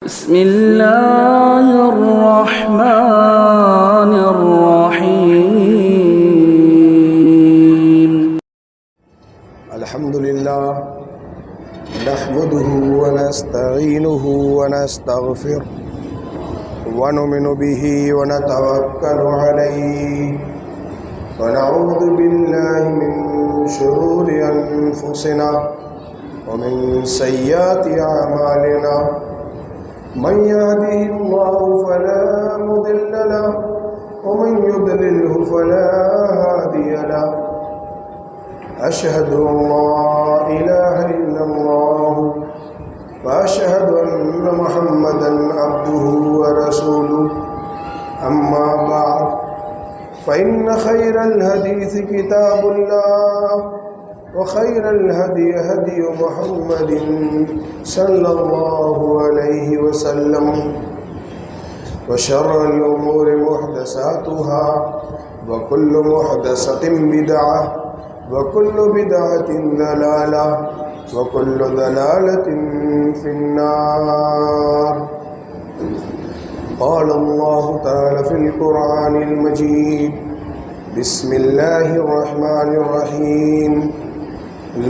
بسم اللہ الرحمن الرحیم الحمد للہ نحمده ونستعینه ونستغفره ونؤمن به ونتوکل علیہ ونعوذ باللہ من شرور انفسنا ومن سیئات اعمالنا من يهده الله فلا مضل له ومن يضلله فلا هادي له أشهد أن لا إله إلا الله وأشهد أن محمدا عبده ورسوله أما بعد فإن خير الحديث كتاب الله وخير الهدي هدي محمد صلى الله عليه وسلم وشر الأمور محدثاتها وكل محدثة بدعة وكل بدعة ضلالة وكل ضلالة في النار. قال الله تعالى في القرآن المجيد بسم الله الرحمن الرحيم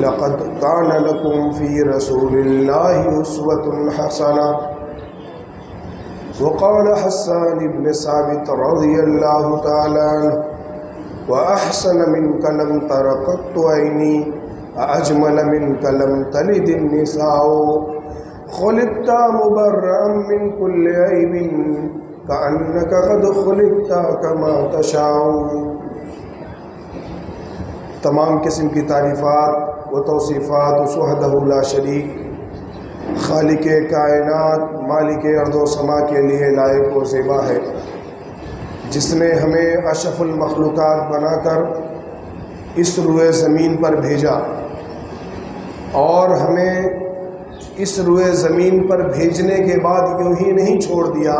لقد كان لكم في رسول الله أسوة حسنة. وقال حسان بن ثابت رضي الله تعالى عنه وأحسن منك لم تر قط عيني وأجمل منك لم تلد النساء خلقت مبرأ من كل عيب كأنك قد خلقت كما تشاء. تمام قسم کی تعریفات و توصیفات اس وحدہ لا شریک خالق کائنات مالک ارض و سما کے لیے لائق و زیبا ہے، جس نے ہمیں اشرف المخلوقات بنا کر اس روئے زمین پر بھیجا، اور ہمیں اس روئے زمین پر بھیجنے کے بعد یوں ہی نہیں چھوڑ دیا،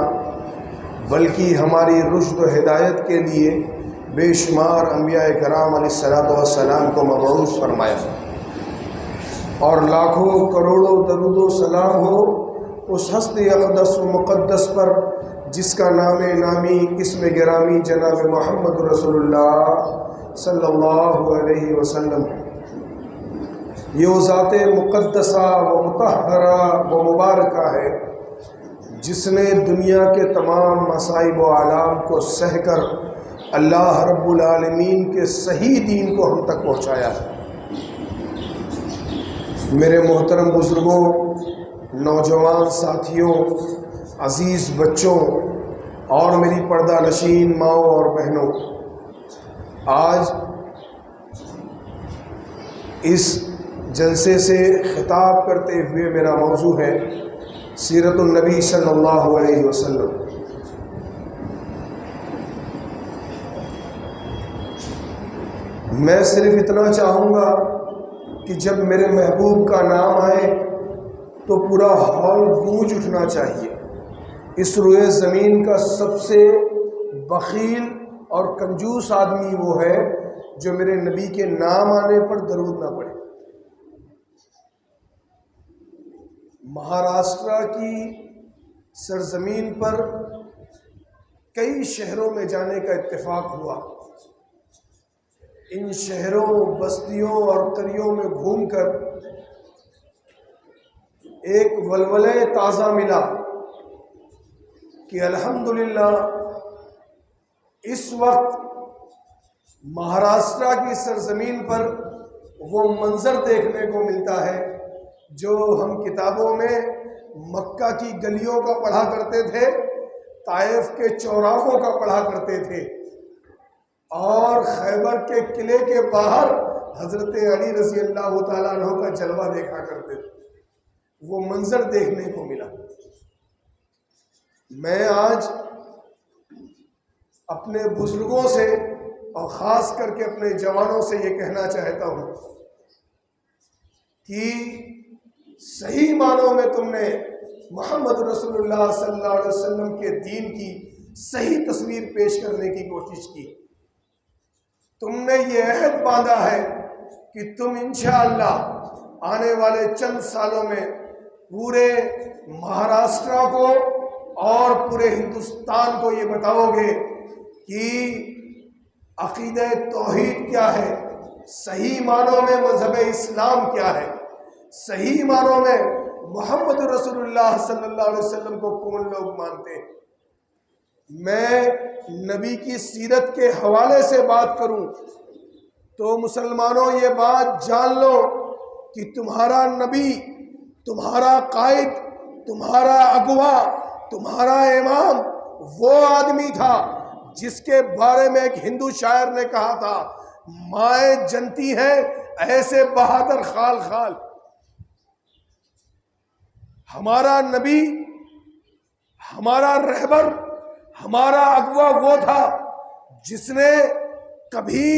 بلکہ ہماری رشد و ہدایت کے لیے بے شمار انبیاء کرام علیہ السلام کو مبعوث فرمایا، اور لاکھوں کروڑوں درود و سلام ہو اس ہستی اقدس و مقدس پر جس کا نام نامی اسم گرامی جناب محمد رسول اللہ صلی اللہ علیہ وسلم. یہ وہ ذات مقدسہ و مطہرہ و مبارکہ ہے جس نے دنیا کے تمام مصائب و آلام کو سہ کر اللہ رب العالمین کے صحیح دین کو ہم تک پہنچایا ہے. میرے محترم بزرگوں، نوجوان ساتھیوں، عزیز بچوں اور میری پردہ نشین ماؤں اور بہنوں، آج اس جلسے سے خطاب کرتے ہوئے میرا موضوع ہے سیرت النبی صلی اللہ علیہ وسلم. میں صرف اتنا چاہوں گا کہ جب میرے محبوب کا نام آئے تو پورا ہال گونج اٹھنا چاہیے. اس روئے زمین کا سب سے بخیل اور کنجوس آدمی وہ ہے جو میرے نبی کے نام آنے پر درود نہ پڑھے. مہاراشٹرا کی سرزمین پر کئی شہروں میں جانے کا اتفاق ہوا. ان شہروں، بستیوں اور قریوں میں گھوم کر ایک ولولہ تازہ ملا کہ الحمدللہ اس وقت مہاراشٹرا کی سرزمین پر وہ منظر دیکھنے کو ملتا ہے جو ہم کتابوں میں مکہ کی گلیوں کا پڑھا کرتے تھے، طائف کے چوراہوں کا پڑھا کرتے تھے، اور خیبر کے قلعے کے باہر حضرت علی رضی اللہ تعالیٰ عنہ کا جلوہ دیکھا کرتے تھے. وہ منظر دیکھنے کو ملا. میں آج اپنے بزرگوں سے اور خاص کر کے اپنے جوانوں سے یہ کہنا چاہتا ہوں کہ صحیح معنوں میں تم نے محمد رسول اللہ صلی اللہ علیہ وسلم کے دین کی صحیح تصویر پیش کرنے کی کوشش کی. تم نے یہ عہد باندھا ہے کہ تم انشاءاللہ آنے والے چند سالوں میں پورے مہاراشٹر کو اور پورے ہندوستان کو یہ بتاؤ گے کہ عقیدہ توحید کیا ہے، صحیح معنوں میں مذہب اسلام کیا ہے، صحیح معنوں میں محمد رسول اللہ صلی اللہ علیہ وسلم کو کون لوگ مانتے ہیں۔ میں نبی کی سیرت کے حوالے سے بات کروں تو مسلمانوں یہ بات جان لو کہ تمہارا نبی، تمہارا قائد، تمہارا اگوا، تمہارا امام وہ آدمی تھا جس کے بارے میں ایک ہندو شاعر نے کہا تھا، مائیں جنتی ہیں ایسے بہادر خال خال۔ ہمارا نبی، ہمارا رہبر، ہمارا اگوا وہ تھا جس نے کبھی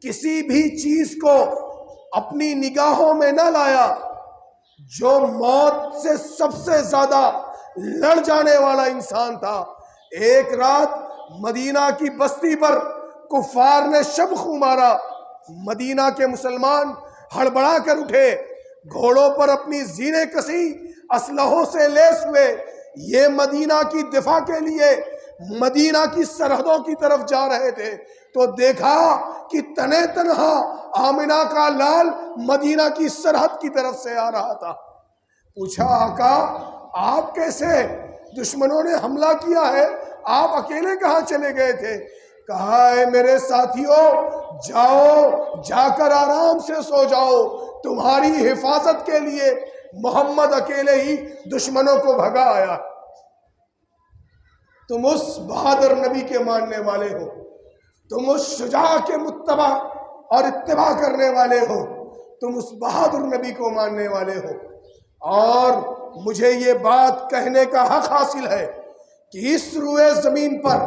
کسی بھی چیز کو اپنی نگاہوں میں نہ لایا، جو موت سے سب سے زیادہ لڑ جانے والا انسان تھا۔ ایک رات مدینہ کی بستی پر کفار نے شب خوں مارا، مدینہ کے مسلمان ہڑبڑا کر اٹھے، گھوڑوں پر اپنی زیریں کسی، اسلحوں سے لیس ہوئے، یہ مدینہ کی دفاع کے لیے مدینہ کی سرحدوں کی طرف جا رہے تھے تو دیکھا کہ تنے تنہا آمنہ کا لال مدینہ کی سرحد کی طرف سے آ رہا تھا۔ پوچھا آقا آپ کیسے؟ دشمنوں نے حملہ کیا ہے، آپ اکیلے کہاں چلے گئے تھے؟ کہا اے میرے ساتھیوں، جاؤ جا کر آرام سے سو جاؤ، تمہاری حفاظت کے لیے محمد اکیلے ہی دشمنوں کو بھگا آیا۔ تم اس بہادر نبی کے ماننے والے ہو، تم اس شجاع کے متبع اور اتباع کرنے والے ہو، تم اس بہادر نبی کو ماننے والے ہو، اور مجھے یہ بات کہنے کا حق حاصل ہے کہ اس روئے زمین پر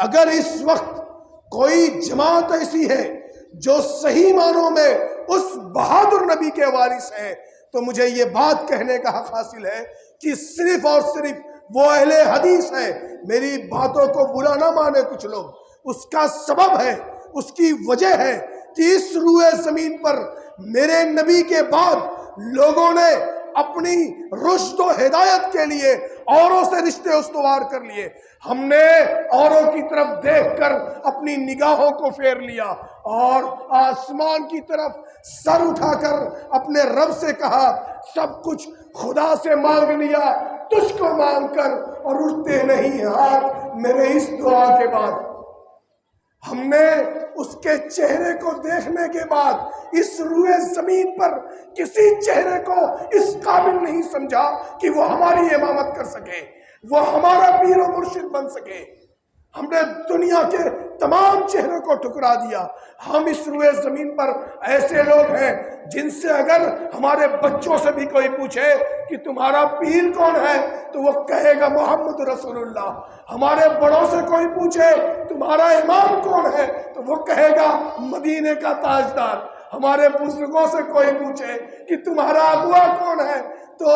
اگر اس وقت کوئی جماعت ایسی ہے جو صحیح معنوں میں اس بہادر نبی کے وارث ہے تو مجھے یہ بات کہنے کا حق حاصل ہے کہ صرف اور صرف وہ اہل حدیث ہے۔ میری باتوں کو برا نہ مانے کچھ لوگ، اس کا سبب ہے، اس کی وجہ ہے کہ اس روئے زمین پر میرے نبی کے بعد لوگوں نے اپنی رشد و ہدایت کے لیے اوروں سے رشتے استوار کر لیے۔ ہم نے اوروں کی طرف دیکھ کر اپنی نگاہوں کو پھیر لیا اور آسمان کی طرف سر اٹھا کر اپنے رب سے کہا، سب کچھ خدا سے مانگ لیا، تجھ کو مانگ کر اور اٹھتے نہیں ہاتھ میرے اس دعا کے بعد۔ ہم نے اس کے چہرے کو دیکھنے کے بعد اس روئے زمین پر کسی چہرے کو اس قابل نہیں سمجھا کہ وہ ہماری امامت کر سکے، وہ ہمارا پیر و مرشد بن سکے۔ ہم نے دنیا کے تمام چہروں کو ٹھکرا دیا۔ ہم اس روئے زمین پر ایسے لوگ ہیں جن سے اگر ہمارے بچوں سے بھی کوئی پوچھے کہ تمہارا پیر کون ہے تو وہ کہے گا محمد رسول اللہ۔ ہمارے بڑوں سے کوئی پوچھے تمہارا امام کون ہے تو وہ کہے گا مدینے کا تاجدار۔ ہمارے بزرگوں سے کوئی پوچھے کہ تمہارا اغوا کون ہے تو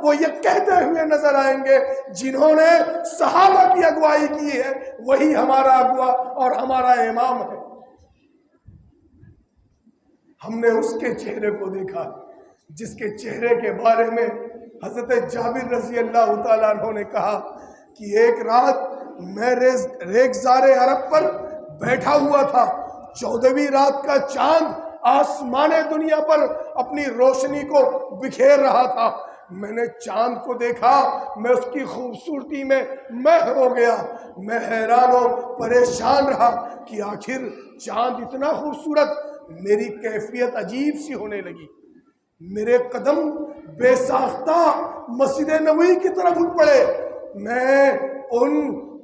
وہ یہ کہتے ہوئے نظر آئیں گے جنہوں نے صحابہ کی اگوائی کی ہے وہی ہمارا اغوا اور ہمارا امام ہے۔ ہم نے اس کے چہرے کو دیکھا جس کے چہرے کے بارے میں حضرت جابر رضی اللہ تعالیٰ عنہ نے کہا کہ ایک رات میں ریگزار عرب پر بیٹھا ہوا تھا، 14ویں رات کا چاند آسمان دنیا پر اپنی روشنی کو بکھیر رہا تھا۔ میں نے چاند کو دیکھا، میں اس کی خوبصورتی میں مہو ہو گیا۔ میں حیران و پریشان رہا کہ آخر چاند اتنا خوبصورت، میری کیفیت عجیب سی ہونے لگی۔ میرے قدم بے ساختہ مسجد نبوی کی طرف اٹھ پڑے۔ میں ان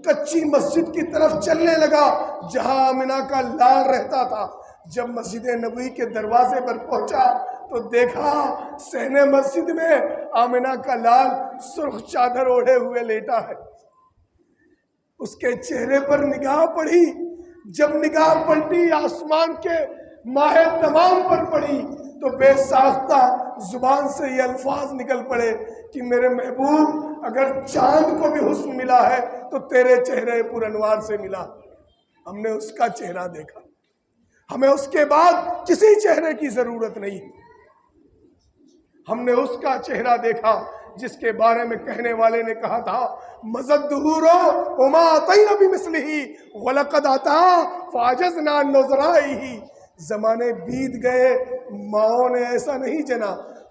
کچی مسجد کی طرف چلنے لگا جہاں آمنہ کا لال رہتا تھا۔ جب مسجد نبوی کے دروازے پر پہنچا تو دیکھا صحن مسجد میں آمنہ کا لال سرخ چادر اوڑھے ہوئے لیٹا ہے۔ اس کے چہرے پر نگاہ پڑی، جب نگاہ پلٹی آسمان کے ماہ تمام پر پڑی تو بے ساختہ زبان سے یہ الفاظ نکل پڑے کہ میرے محبوب اگر چاند کو بھی حسن ملا ہے تو تیرے چہرے پر انوار سے ملا۔ ہم نے اس کا چہرہ دیکھا، ہمیں اس کے بعد کسی چہرے کی ضرورت نہیں۔ ہم نے اس کا چہرہ دیکھا جس کے بارے میں کہنے والے نے کہا تھا مزد دہورو وما اتینا بمثلہ ولقد اتا فعجزنا عن نظرائہ. زمانے بیت گئے، ماؤں نے ایسا نہیں جنا،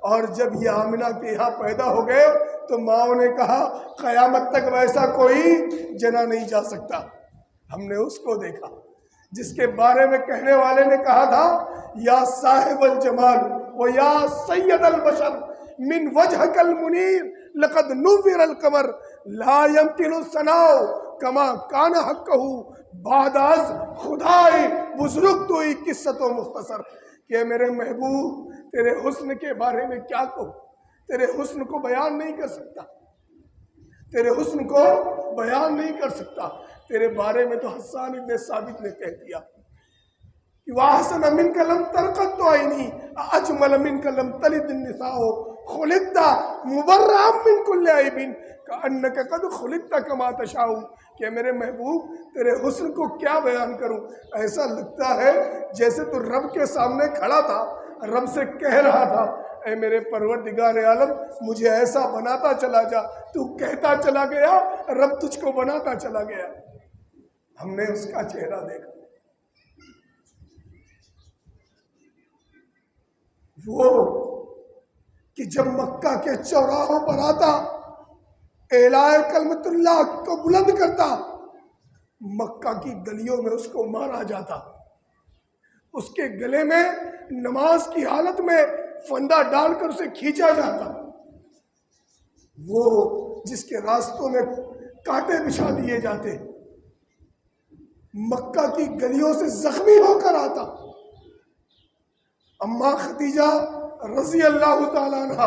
اور جب یہ آمنہ کے یہاں پیدا ہو گئے تو ماؤں نے کہا قیامت تک ویسا کوئی جنا نہیں جا سکتا. ہم نے اس کو دیکھا جس کے بارے میں کہنے والے نے کہا تھا یا صاحب الجمال و یا سید البشر من وجهك المنیر لقد نور القمر لا يمكن الثناء کما کان حقہ بعد از خدائے بزرگ تو ایک قصت و مختصر. کہ میرے محبوب تیرے حسن کے بارے میں کیا کہوں، تیرے حسن کو بیان نہیں کر سکتا، تیرے حسن کو بیان نہیں کر سکتا. تیرے بارے میں تو حسان ابن ثابت نے کہہ دیا کہ وَأَحْسَنَ مِنْكَ لَمْ تَرْقَدْ عَيْنِي أَجْمَلَ مِنْكَ لَمْ تَلِدِ النِّسَاءُ خُلِقْتَ مُبَرَّأً مِنْ كُلِّ عَيْبٍ كَأَنَّكَ قَدْ خُلِقْتَ كَمَا تَشَاءُ. کہ میرے محبوب تیرے حسن کو کیا بیان کروں، ایسا لگتا ہے جیسے تو رب کے سامنے کھڑا تھا، رب سے کہہ رہا تھا اے میرے پروردگار عالم مجھے ایسا بناتا چلا جا. تو کہتا چلا گیا، رب تجھ کو بناتا چلا گیا. ہم نے اس کا چہرہ دیکھا، وہ کہ جب مکہ کے چوراہوں پر آتا، اعلائے کلمت اللہ کو بلند کرتا، مکہ کی گلیوں میں اس کو مارا جاتا، اس کے گلے میں نماز کی حالت میں فندہ ڈال کر اسے کھینچا جاتا، وہ جس کے راستوں میں کانٹے بچھا دیے جاتے، مکہ کی گلیوں سے زخمی ہو کر آتا. اماں خدیجہ رضی اللہ تعالیٰ عنہ،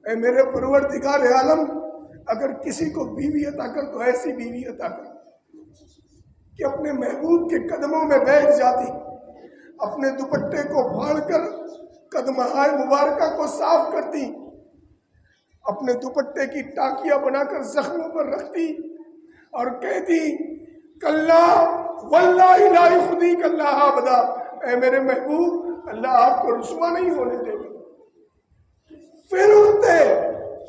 اے میرے پروردگار عالم اگر کسی کو بیوی عطا کر تو ایسی بیوی عطا کر کہ اپنے محبوب کے قدموں میں بیٹھ جاتی، اپنے دوپٹے کو پھاڑ کر قدمہائے مبارکہ کو صاف کرتی، اپنے دوپٹے کی ٹاکیاں بنا کر زخموں پر رکھتی اور کہتی کلا واللہ لا یخزیک اللہ ابدا. اے میرے محبوب اللہ آپ کو رسوا نہیں ہونے دے گا. پھر اٹھتے،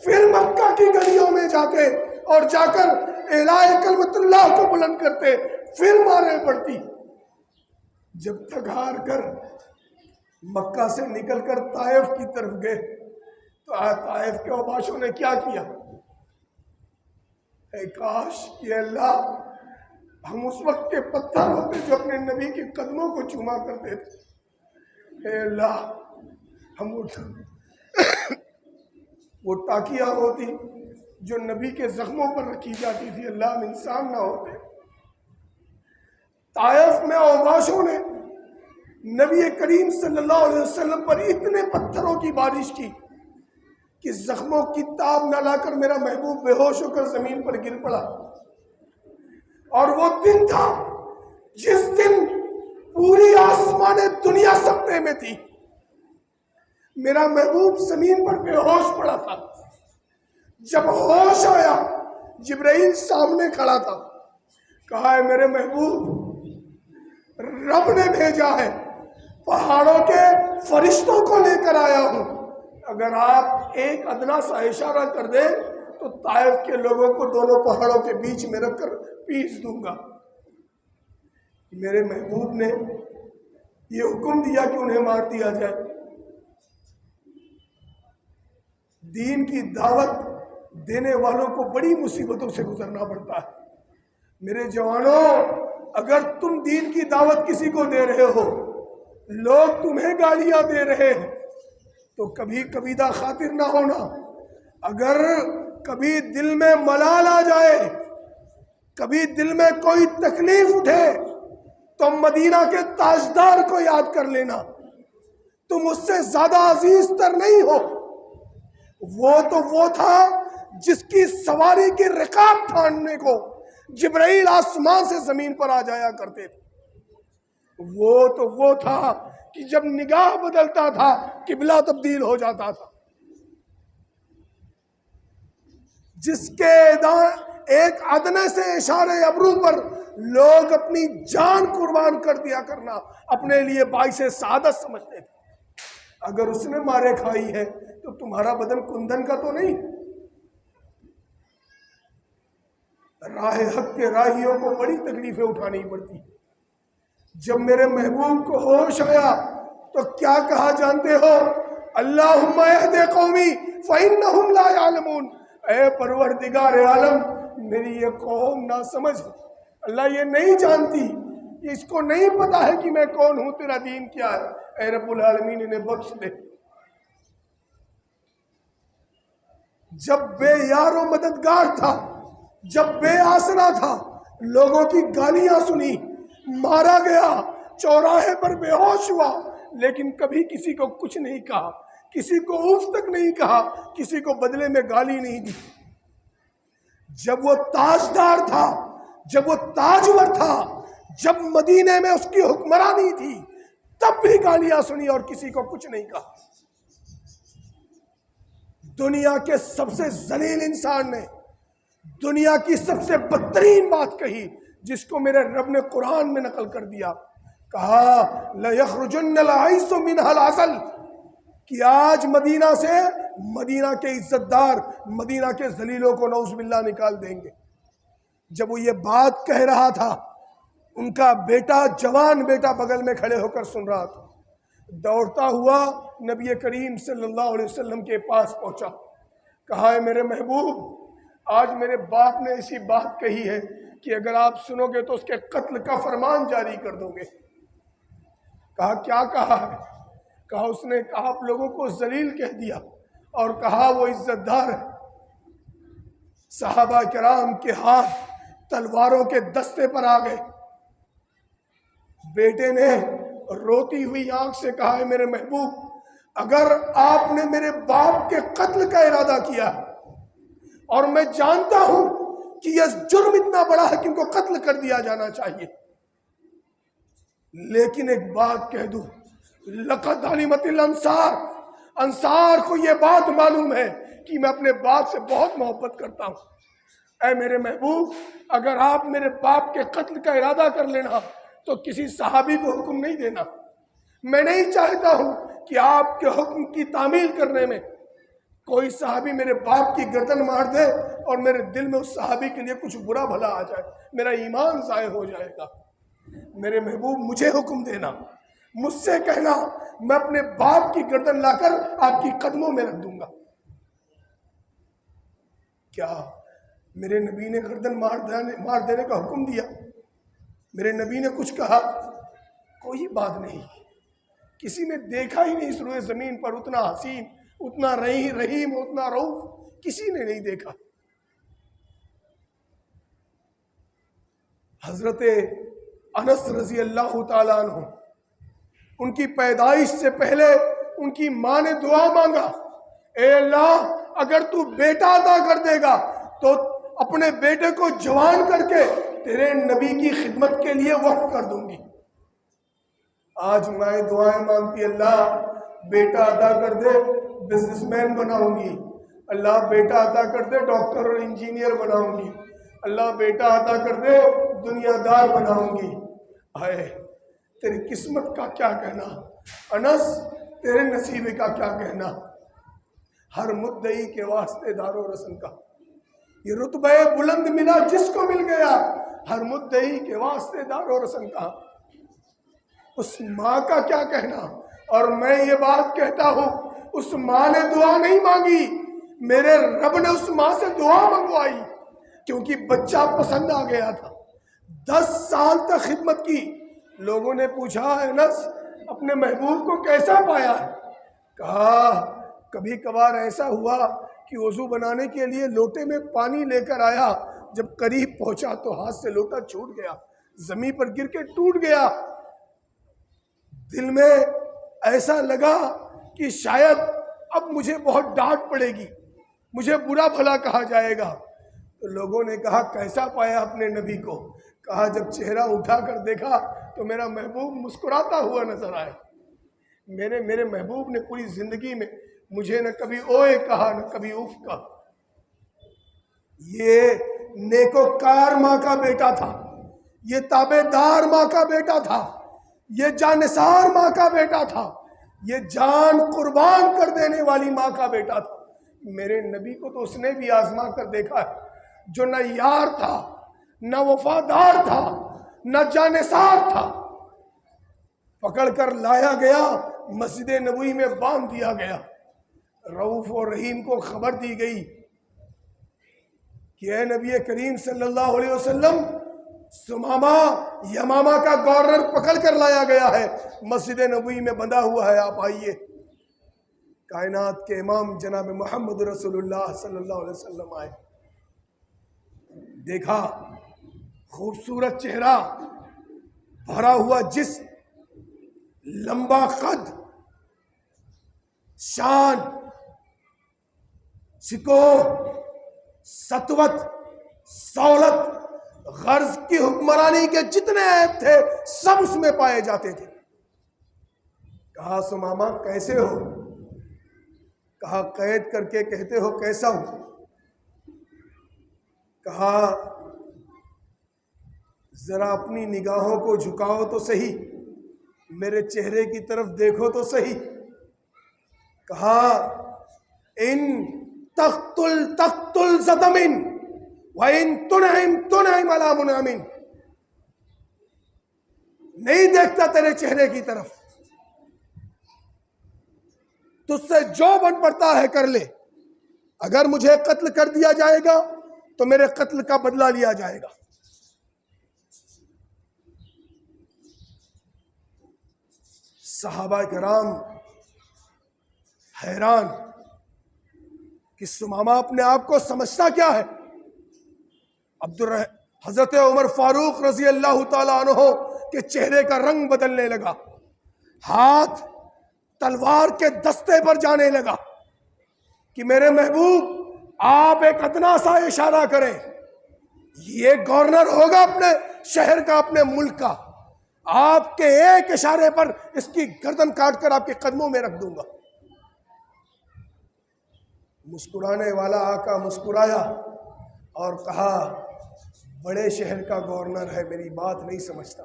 پھر مکہ کی گلیوں میں جاتے اور جا کر اعلائے کلمت اللہ کو بلند کرتے، پھر مارے پڑتی. جب تک ہار کر مکہ سے نکل کر طائف کی طرف گئے تو طائف کے اوباشوں نے کیا کیا، اے کاش کہ اللہ ہم اس وقت کے پتھر ہوتے جو اپنے نبی کے قدموں کو چوما کرتے تھے. اے اللہ ہم وہ ٹاکیاں ہوتی جو نبی کے زخموں پر رکھی جاتی تھی، اللہ ہم انسان نہ ہوتے. طائف میں اوباشوں نے نبی کریم صلی اللہ علیہ وسلم پر اتنے پتھروں کی بارش کی کہ زخموں کی تاب نہ لا کر میرا محبوب بے ہوش ہو کر زمین پر گر پڑا. اور وہ دن تھا جس دن پوری آسمان دنیا سکتے میں تھی. میرا محبوب زمین پر بے ہوش پڑا تھا. جب ہوش آیا جبرائیل سامنے کھڑا تھا، کہا ہے میرے محبوب رب نے بھیجا ہے، پہاڑوں کے فرشتوں کو لے کر آیا ہوں، اگر آپ ایک ادنا سا اشارہ کر دیں تو طائف کے لوگوں کو دونوں پہاڑوں کے بیچ میں رکھ کر پیس دوں گا. میرے محبوب نے یہ حکم دیا کہ انہیں مار دیا جائے. دین کی دعوت دینے والوں کو بڑی مصیبتوں سے گزرنا پڑتا ہے. میرے جوانوں، اگر تم دین کی دعوت کسی کو دے رہے ہو، لوگ تمہیں گالیاں دے رہے ہیں تو کبھی کبھیدہ خاطر نہ ہونا. اگر کبھی دل میں ملال آ جائے، کبھی دل میں کوئی تکلیف اٹھے تو مدینہ کے تاجدار کو یاد کر لینا، تم اس سے زیادہ عزیز تر نہیں ہو. وہ تو وہ تھا جس کی سواری کی رکاب تھاننے کو جبرائیل آسمان سے زمین پر آ جایا کرتے تھے. وہ تو وہ تھا کہ جب نگاہ بدلتا تھا قبلہ تبدیل ہو جاتا تھا. جس کے ایک ادنے سے اشارے ابرو پر لوگ اپنی جان قربان کر دیا کرنا اپنے لیے باعث سعادت سمجھتے تھے. اگر اس نے مارے کھائی ہے تو تمہارا بدن کندن کا تو نہیں؟ راہ حق کے راہیوں کو بڑی تکلیفیں اٹھانی پڑتی۔ جب میرے محبوب کو ہوش آیا تو کیا کہا جانتے ہو؟ اللہم اہد قومی فإنہم لا یعلمون، اے پروردگار عالم میری یہ قوم نہ سمجھ، اللہ یہ نہیں جانتی، اس کو نہیں پتا ہے کہ میں کون ہوں، تیرا دین کیا ہے، اے رب العالمین انہیں بخش دے۔ جب بے یار و مددگار تھا، جب بے آسرا تھا، لوگوں کی گالیاں سنی، مارا گیا، چوراہے پر بے ہوش ہوا، لیکن کبھی کسی کو کچھ نہیں کہا، کسی کو اف تک نہیں کہا، کسی کو بدلے میں گالی نہیں دی۔ جب وہ تاجدار تھا، جب وہ تاجور تھا، جب مدینے میں اس کی حکمرانی تھی، تب بھی گالیاں سنی اور کسی کو کچھ نہیں کہا۔ دنیا کے سب سے ذلیل انسان نے دنیا کی سب سے بدترین بات کہی، جس کو میرے رب نے قرآن میں نقل کر دیا، کہا لَيَخْرُجُنَّ الْعَيْسُ مِنْهَا الْعَسَلِ، کہ آج مدینہ سے مدینہ کے عزت دار، مدینہ کے ذلیلوں کو نعوذ باللہ نکال دیں گے۔ جب وہ یہ بات کہہ رہا تھا، ان کا بیٹا، جوان بیٹا بغل میں کھڑے ہو کر سن رہا تھا، دوڑتا ہوا نبی کریم صلی اللہ علیہ وسلم کے پاس پہنچا، کہا اے میرے محبوب، آج میرے باپ نے ایسی بات کہی ہے کہ اگر آپ سنو گے تو اس کے قتل کا فرمان جاری کر دو گے۔ کہا کیا کہا ہے؟ کہا اس نے کہا آپ لوگوں کو ذلیل کہہ دیا اور کہا وہ عزت دار ہے۔ صحابہ کرام کے ہاتھ تلواروں کے دستے پر آ گئے۔ بیٹے نے روتی ہوئی آنکھ سے کہا ہے میرے محبوب، اگر آپ نے میرے باپ کے قتل کا ارادہ کیا اور میں جانتا ہوں کہ یہ جرم اتنا بڑا ہے کہ ان کو قتل کر دیا جانا چاہیے، لیکن ایک بات کہہ دوں، لقد علمت الانصار، انصار کو یہ بات معلوم ہے کہ میں اپنے باپ سے بہت محبت کرتا ہوں۔ اے میرے محبوب، اگر آپ میرے باپ کے قتل کا ارادہ کر لینا تو کسی صحابی کو حکم نہیں دینا۔ میں نہیں چاہتا ہوں کہ آپ کے حکم کی تعمیل کرنے میں کوئی صحابی میرے باپ کی گردن مار دے اور میرے دل میں اس صحابی کے لیے کچھ برا بھلا آ جائے، میرا ایمان ضائع ہو جائے گا۔ میرے محبوب مجھے حکم دینا، مجھ سے کہنا، میں اپنے باپ کی گردن لا کر آپ کی قدموں میں رکھ دوں گا۔ کیا میرے نبی نے گردن مار دینے کا حکم دیا؟ میرے نبی نے کچھ کہا؟ کوئی بات نہیں، کسی نے دیکھا ہی نہیں اس روئے زمین پر اتنا حسین، اتنا رحیم، اتنا رؤوف، کسی نے نہیں دیکھا۔ حضرت انس رضی اللہ تعالیٰ عنہ، ان کی پیدائش سے پہلے ان کی ماں نے دعا مانگا، اے اللہ اگر تو بیٹا عطا کر دے گا تو اپنے بیٹے کو جوان کر کے تیرے نبی کی خدمت کے لیے وقف کر دوں گی۔ آج میں دعائیں مانگتی، اللہ بیٹا عطا کر دے بزنس مین بناؤں گی، اللہ بیٹا عطا کر دے ڈاکٹر اور انجینئر بناؤں گی، اللہ بیٹا عطا کر دے دنیا دار بناؤں گی۔ آئے تیری قسمت کا کیا کہنا، انس تیرے نصیبے کا کیا کہنا۔ ہر مدعی کے واسطے دار و رسن کا یہ رتبہ بلند ملا جس کو مل گیا، ہر مدعی کے واسطے دار و رسن کا۔ اس ماں کا کیا کہنا، اور میں یہ بات کہتا ہوں اس ماں نے دعا نہیں مانگی، میرے رب نے اس ماں سے دعا منگوائی، کیونکہ بچہ پسند آ گیا تھا۔ 10 سال تک خدمت کی۔ لوگوں نے پوچھا انس اپنے محبوب کو کیسا پایا ہے؟ کہا کبھی کبھار ایسا ہوا کہ وضو بنانے کے لیے لوٹے میں پانی لے کر آیا، جب قریب پہنچا تو ہاتھ سے لوٹا چھوٹ گیا، زمین پر گر کے ٹوٹ گیا۔ دل میں ایسا لگا کہ شاید اب مجھے بہت ڈانٹ پڑے گی، مجھے برا بھلا کہا جائے گا۔ تو لوگوں نے کہا کیسا پایا اپنے نبی کو؟ کہا جب چہرہ اٹھا کر دیکھا تو میرا محبوب مسکراتا ہوا نظر آیا۔ میرے محبوب نے پوری زندگی میں مجھے نہ کبھی اوئے کہا نہ کبھی اوف کہا۔ یہ نیکوکار ماں کا بیٹا تھا، یہ تابع دار ماں کا بیٹا تھا، یہ جانثار ماں کا بیٹا تھا، یہ جان قربان کر دینے والی ماں کا بیٹا تھا۔ میرے نبی کو تو اس نے بھی آزما کر دیکھا ہے، جو نہ یار تھا، نہ وفادار تھا، نہ جانثار تھا، پکڑ کر لایا گیا، مسجد نبوی میں باندھ دیا گیا۔ رؤوف و رحیم کو خبر دی گئی کہ اے نبی کریم صلی اللہ علیہ وسلم، سمامہ یمامہ کا گورنر پکڑ کر لایا گیا ہے، مسجد نبوی میں بندھا ہوا ہے، آپ آئیے۔ کائنات کے امام جناب محمد رسول اللہ صلی اللہ علیہ وسلم آئے، دیکھا خوبصورت چہرہ، بھرا ہوا جسم، لمبا قد، شان، شکوہ، سطوت، سہولت، غرض کی حکمرانی کے جتنے عیب تھے سب اس میں پائے جاتے تھے۔ کہا سمامہ کیسے ہو؟ کہا قید کر کے کہتے ہو کیسا ہوں؟ کہا ذرا اپنی نگاہوں کو جھکاؤ تو صحیح، میرے چہرے کی طرف دیکھو تو صحیح۔ کہا ان تقتل تقتل زدمن وَإِن تُنْعِمْ تُنْعِمْ عَلَى مُنْعِمٍ، نہیں دیکھتا تیرے چہرے کی طرف، تجھ سے جو بن پڑتا ہے کر لے، اگر مجھے قتل کر دیا جائے گا تو میرے قتل کا بدلہ لیا جائے گا۔ صحابہ کرام حیران کہ سمامہ اپنے آپ کو سمجھتا کیا ہے۔ حضرت عمر فاروق رضی اللہ تعالیٰ عنہ کے چہرے کا رنگ بدلنے لگا، ہاتھ تلوار کے دستے پر جانے لگا کہ میرے محبوب آپ ایک ادنا سا اشارہ کریں، یہ گورنر ہوگا اپنے شہر کا، اپنے ملک کا، آپ کے ایک اشارے پر اس کی گردن کاٹ کر آپ کے قدموں میں رکھ دوں گا۔ مسکرانے والا آقا مسکرایا اور کہا بڑے شہر کا گورنر ہے، میری بات نہیں سمجھتا۔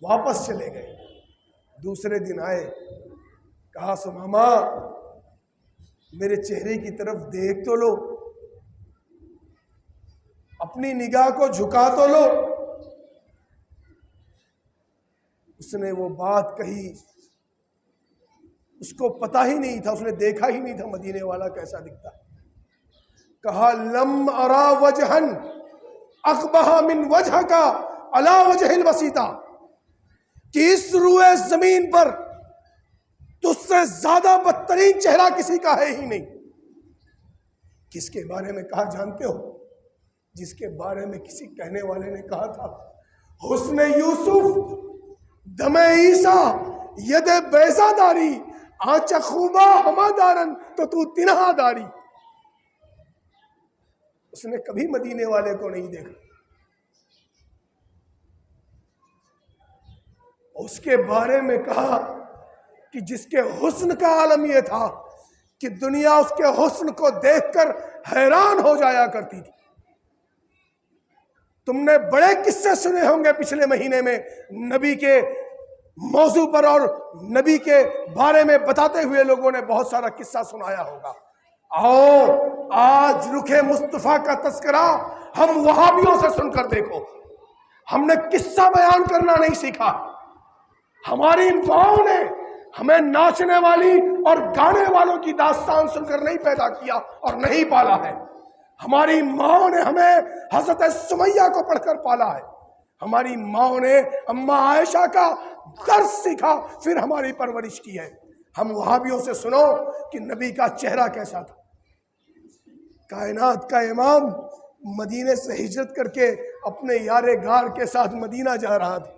واپس چلے گئے۔ دوسرے دن آئے، کہا سمامہ میرے چہرے کی طرف دیکھ تو لو، اپنی نگاہ کو جھکا تو لو۔ اس نے وہ بات کہی، اس کو پتا ہی نہیں تھا، اس نے دیکھا ہی نہیں تھا مدینے والا کیسا دکھتا۔ کہا لم ارا وجہن اقبح من وجہ کا علی وجہ البسیطہ، کہ اس روئے زمین پر تجھ سے زیادہ بدترین چہرہ کسی کا ہے ہی نہیں۔ کس کے بارے میں کہا جانتے ہو؟ جس کے بارے میں کسی کہنے والے نے کہا تھا حسن یوسف دم عیسیٰ ید بیضا داری آنچ خوبا ہما دارن تو تنہا داری۔ اس نے کبھی مدینے والے کو نہیں دیکھا۔ اس کے بارے میں کہا کہ جس کے حسن کا عالم یہ تھا کہ دنیا اس کے حسن کو دیکھ کر حیران ہو جایا کرتی تھی۔ تم نے بڑے قصے سنے ہوں گے پچھلے مہینے میں نبی کے موضوع پر، اور نبی کے بارے میں بتاتے ہوئے لوگوں نے بہت سارا قصہ سنایا ہوگا۔ آؤ آج رخ مصطفیٰ کا تذکرہ ہم وہابیوں سے سن کر دیکھو۔ ہم نے قصہ بیان کرنا نہیں سیکھا، ہماری ماؤں نے ہمیں ناچنے والی اور گانے والوں کی داستان سن کر نہیں پیدا کیا اور نہیں پالا ہے۔ ہماری ماؤں نے ہمیں حضرت سمیہ کو پڑھ کر پالا ہے، ہماری ماؤں نے اماں عائشہ کا درس سیکھا پھر ہماری پرورش کی ہے۔ ہم وہابیوں سے سنو کہ نبی کا چہرہ کیسا تھا۔ کائنات کا امام مدینے سے ہجرت کر کے اپنے یار غار کے ساتھ مدینہ جا رہا تھا۔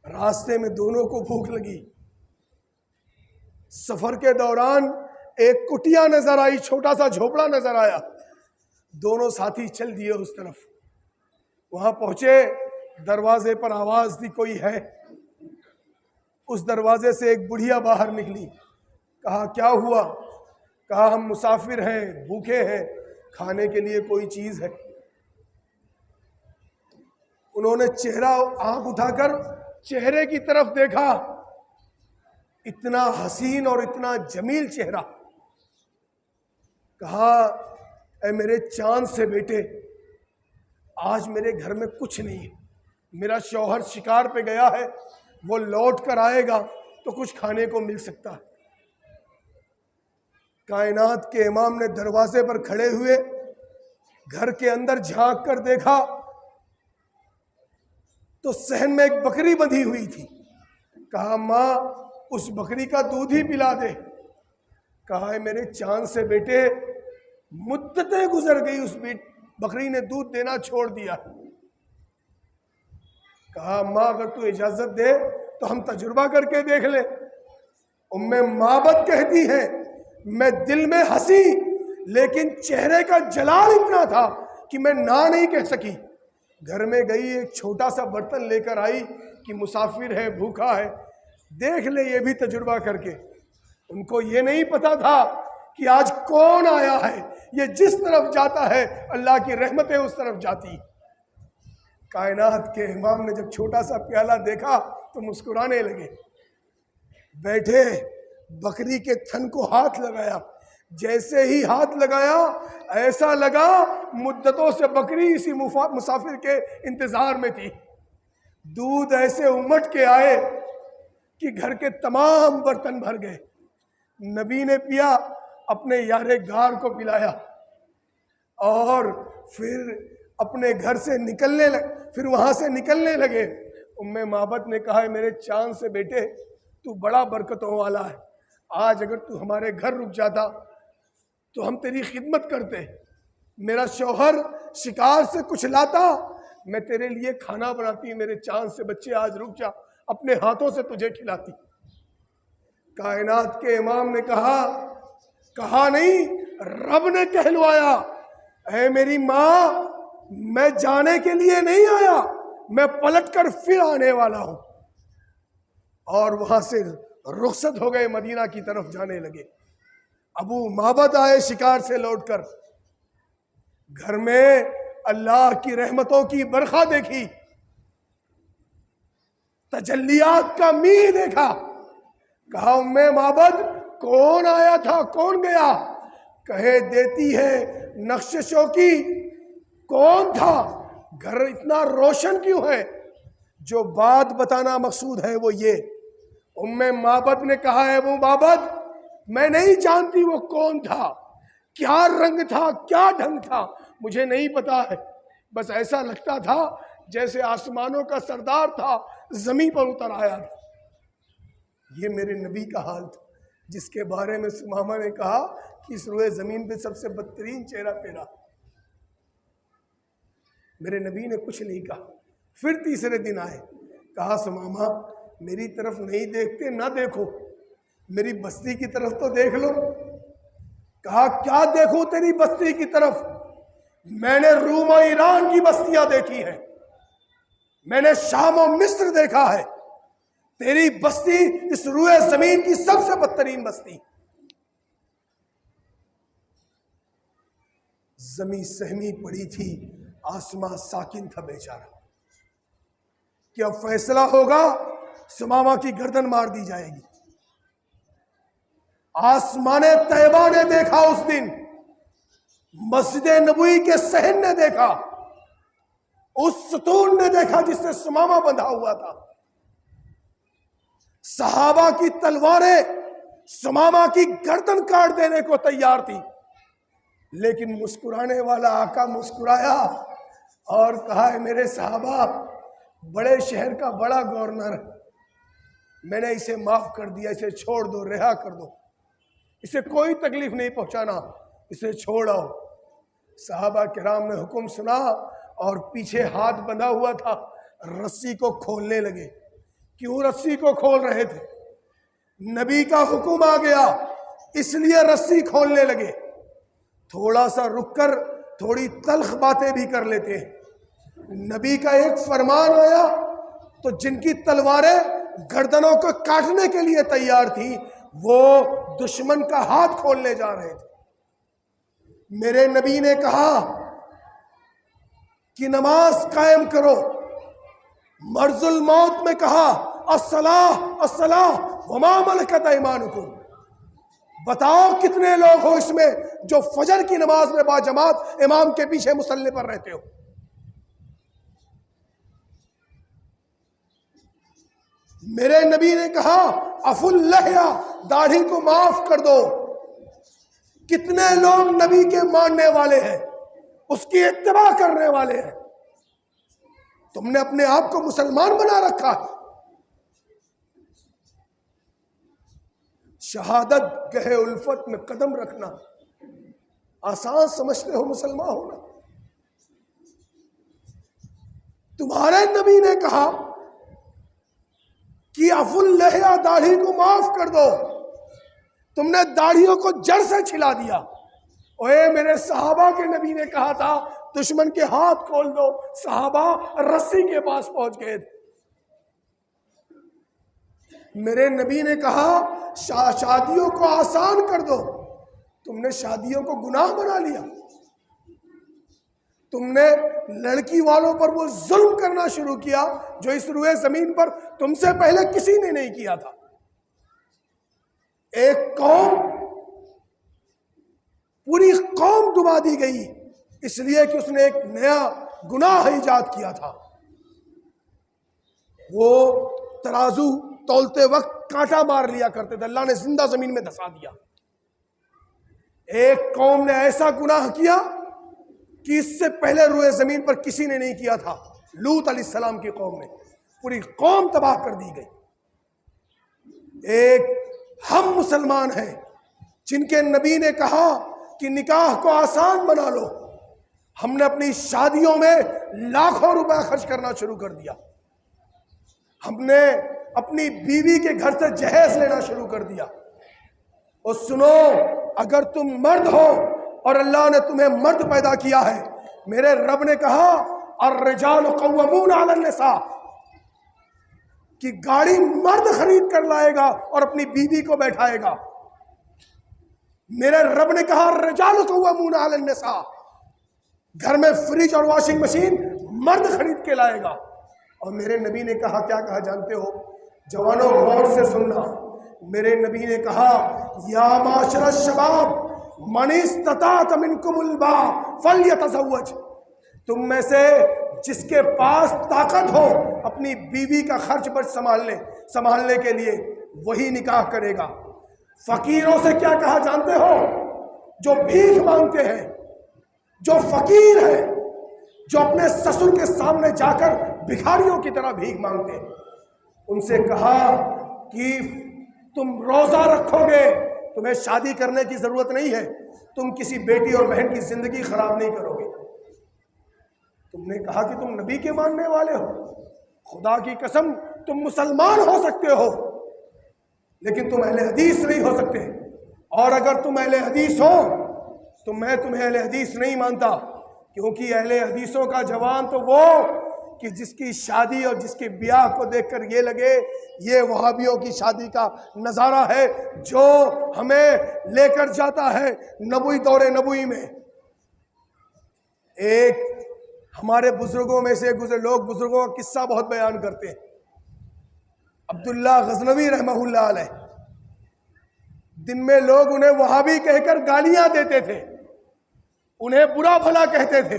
راستے میں دونوں کو بھوک لگی۔ سفر کے دوران ایک کٹیا نظر آئی، چھوٹا سا جھوپڑا نظر آیا، دونوں ساتھی چل دیے اس طرف۔ وہاں پہنچے، دروازے پر آواز دی کوئی ہے۔ اس دروازے سے ایک بڑھیا باہر نکلی، کہا کیا ہوا؟ کہا ہم مسافر ہیں، بھوکے ہیں، کھانے کے لیے کوئی چیز ہے؟ انہوں نے چہرہ آنکھ اٹھا کر چہرے کی طرف دیکھا، اتنا حسین اور اتنا جمیل چہرہ. کہا اے میرے چاند سے بیٹے، آج میرے گھر میں کچھ نہیں ہے، میرا شوہر شکار پہ گیا ہے، وہ لوٹ کر آئے گا تو کچھ کھانے کو مل سکتا ہے. کائنات کے امام نے دروازے پر کھڑے ہوئے گھر کے اندر جھانک کر دیکھا تو صحن میں ایک بکری بندھی ہوئی تھی. کہا ماں اس بکری کا دودھ ہی پلا دے. کہا ہے میرے چاند سے بیٹے، مدتیں گزر گئی، اس بکری نے دودھ دینا چھوڑ دیا. کہا ماں اگر تو اجازت دے تو ہم تجربہ کر کے دیکھ لیں. معبد کہتی ہے میں دل میں ہنسی لیکن چہرے کا جلال اتنا تھا کہ میں نہ نہیں کہہ سکی. گھر میں گئی، ایک چھوٹا سا برتن لے کر آئی کہ مسافر ہے، بھوکا ہے، دیکھ لے یہ بھی تجربہ کر کے. ان کو یہ نہیں پتا تھا کہ آج کون آیا ہے، یہ جس طرف جاتا ہے اللہ کی رحمتیں اس طرف جاتی. کائنات کے امام نے جب چھوٹا سا پیالہ دیکھا تو مسکرانے لگے. بیٹھے بکری کے تھن کو ہاتھ لگایا، جیسے ہی ہاتھ لگایا ایسا لگا مدتوں سے بکری اسی مسافر کے انتظار میں تھی. دودھ ایسے امٹ کے آئے کہ گھر کے تمام برتن بھر گئے. نبی نے پیا، اپنے یار غار کو پلایا اور پھر اپنے گھر سے نکلنے پھر وہاں سے نکلنے لگے. معبد نے کہا میرے چاند سے بیٹے تو بڑا برکتوں والا ہے، آج اگر تو ہمارے گھر رک جاتا تو ہم تیری خدمت کرتے. میرا شوہر شکار سے کچھ لاتا، میں تیرے لیے کھانا بناتی. میرے چاند سے بچے آج رک جا، اپنے ہاتھوں سے تجھے کھلاتی. کائنات کے امام نے کہا نہیں، رب نے کہلوایا اے میری ماں میں جانے کے لیے نہیں آیا، میں پلٹ کر پھر آنے والا ہوں. اور وہاں سے رخصت ہو گئے، مدینہ کی طرف جانے لگے. ابو معبد آئے شکار سے لوٹ کر، گھر میں اللہ کی رحمتوں کی برخا دیکھی، تجلیات کا می دیکھا. کہا معبد کون آیا تھا، کون گیا؟ کہے دیتی ہے نقش شوکی کون تھا، گھر اتنا روشن کیوں ہے؟ جو بات بتانا مقصود ہے وہ یہ. معبد نے کہا ہے ابو معبد میں نہیں جانتی وہ کون تھا، کیا رنگ تھا، کیا ڈھنگ تھا، مجھے نہیں پتا ہے. بس ایسا لگتا تھا جیسے آسمانوں کا سردار تھا، زمین پر اتر آیا تھا. یہ میرے نبی کا حال تھا جس کے بارے میں سمامہ نے کہا کہ اس روئے زمین پہ سب سے بدترین چہرہ تیرا. میرے نبی نے کچھ نہیں کہا. پھر تیسرے دن آئے، کہا سمامہ میری طرف نہیں دیکھتے نہ دیکھو، میری بستی کی طرف تو دیکھ لو. کہا کیا دیکھوں تیری بستی کی طرف؟ میں نے روم و ایران کی بستیاں دیکھی ہیں، میں نے شام و مصر دیکھا ہے، تیری بستی اس روئے زمین کی سب سے بدترین بستی. زمین سہمی پڑی تھی، آسمان ساکن تھا بیچارہ کہ اب فیصلہ ہوگا، سمامہ کی گردن مار دی جائے گی. آسمان طیبہ نے دیکھا اس دن، مسجد نبوی کے صحن نے دیکھا، اس ستون نے دیکھا جس سے سمامہ بندھا ہوا تھا. صحابہ کی تلواریں سمامہ کی گردن کاٹ دینے کو تیار تھی، لیکن مسکرانے والا آقا مسکرایا اور کہا ہے میرے صحابہ بڑے شہر کا بڑا گورنر، میں نے اسے معاف کر دیا، اسے چھوڑ دو، رہا کر دو، اسے کوئی تکلیف نہیں پہنچانا، اسے چھوڑ آؤ. صحابہ کرام نے حکم سنا اور پیچھے ہاتھ بندھا ہوا تھا، رسی کو کھولنے لگے. کیوں رسی کو کھول رہے تھے؟ نبی کا حکم آ گیا اس لیے رسی کھولنے لگے. تھوڑا سا رک کر تھوڑی تلخ باتیں بھی کر لیتے ہیں. نبی کا ایک فرمان آیا تو جن کی تلواریں گردنوں کو کاٹنے کے لیے تیار تھی وہ دشمن کا ہاتھ کھولنے جا رہے تھے. میرے نبی نے کہا کہ نماز قائم کرو. مرض الموت میں کہا الصلاۃ الصلاۃ وما ملکت ایمانکم، بتاؤ کتنے لوگ ہو اس میں جو فجر کی نماز میں با جماعت امام کے پیچھے مصلی پر رہتے ہو؟ میرے نبی نے کہا عفو اللحیہ، داڑھی کو معاف کر دو۔ کتنے لوگ نبی کے ماننے والے ہیں، اس کی اتباع کرنے والے ہیں، تم نے اپنے آپ کو مسلمان بنا رکھا ہے۔ شہادت گہے الفت میں قدم رکھنا آسان سمجھتے ہو مسلمان ہونا؟ تمہارے نبی نے کہا کہ عفو اللحیہ، داڑھی کو معاف کر دو، تم نے داڑھیوں کو جڑ سے چھلا دیا۔ اوے میرے صحابہ کے نبی نے کہا تھا دشمن کے ہاتھ کھول دو، صحابہ رسی کے پاس پہنچ گئے تھے۔ میرے نبی نے کہا شادیوں کو آسان کر دو، تم نے شادیوں کو گناہ بنا لیا۔ تم نے لڑکی والوں پر وہ ظلم کرنا شروع کیا جو اس روئے زمین پر تم سے پہلے کسی نے نہیں کیا تھا۔ ایک قوم، پوری قوم ڈبا دی گئی اس لیے کہ اس نے ایک نیا گناہ ایجاد کیا تھا۔ وہ ترازو تولتے وقت کانٹا مار لیا کرتے تھے، اللہ نے زندہ زمین میں دھسا دیا۔ ایک قوم نے ایسا گناہ کیا کہ اس سے پہلے روئے زمین پر کسی نے نہیں کیا تھا، لوط علیہ السلام کی قوم نے، پوری قوم تباہ کر دی گئی۔ ایک ہم مسلمان ہیں جن کے نبی نے کہا کہ نکاح کو آسان بنا لو، ہم نے اپنی شادیوں میں لاکھوں روپے خرچ کرنا شروع کر دیا، ہم نے اپنی بیوی کے گھر سے جہیز لینا شروع کر دیا۔ اور سنو، اگر تم مرد ہو اور اللہ نے تمہیں مرد پیدا کیا ہے، میرے رب نے کہا الرجال قوامون علی النساء، کہ گاڑی مرد خرید کر لائے گا اور اپنی بیوی کو بیٹھائے گا۔ میرے رب نے کہا الرجال قوامون علی النساء، گھر میں فریج اور واشنگ مشین مرد خرید کے لائے گا۔ اور میرے نبی نے کہا، کیا کہا جانتے ہو؟ جوانوں غور سے سننا، میرے نبی نے کہا یا معاشر الشباب من استطاع منکم الباء فلیتزوج، تم میں سے جس کے پاس طاقت ہو اپنی بیوی کا خرچ برچ سنبھالنے کے لیے وہی نکاح کرے گا۔ فقیروں سے کیا کہا جانتے ہو؟ جو بھیک مانگتے ہیں، جو فقیر ہیں، جو اپنے سسر کے سامنے جا کر بھکاریوں کی طرح بھیک مانگتے ہیں، ان سے کہا کہ تم روزہ رکھو گے، تمہیں شادی کرنے کی ضرورت نہیں ہے، تم کسی بیٹی اور بہن کی زندگی خراب نہیں کرو گے۔ تم نے کہا کہ تم نبی کے ماننے والے ہو، خدا کی قسم تم مسلمان ہو سکتے ہو لیکن تم اہل حدیث نہیں ہو سکتے، اور اگر تم اہل حدیث ہو تو میں تمہیں اہل حدیث نہیں مانتا، کیونکہ اہل حدیثوں کا جوان تو وہ کہ جس کی شادی اور جس کے بیاہ کو دیکھ کر یہ لگے یہ وہابیوں کی شادی کا نظارہ ہے جو ہمیں لے کر جاتا ہے نبوی دور نبوی میں۔ ایک ہمارے بزرگوں میں سے گزرے لوگ بزرگوں کا قصہ بہت بیان کرتے ہیں، عبداللہ غزنوی رحمہ اللہ علیہ، دن میں لوگ انہیں وہابی کہہ کر گالیاں دیتے تھے، انہیں برا بھلا کہتے تھے،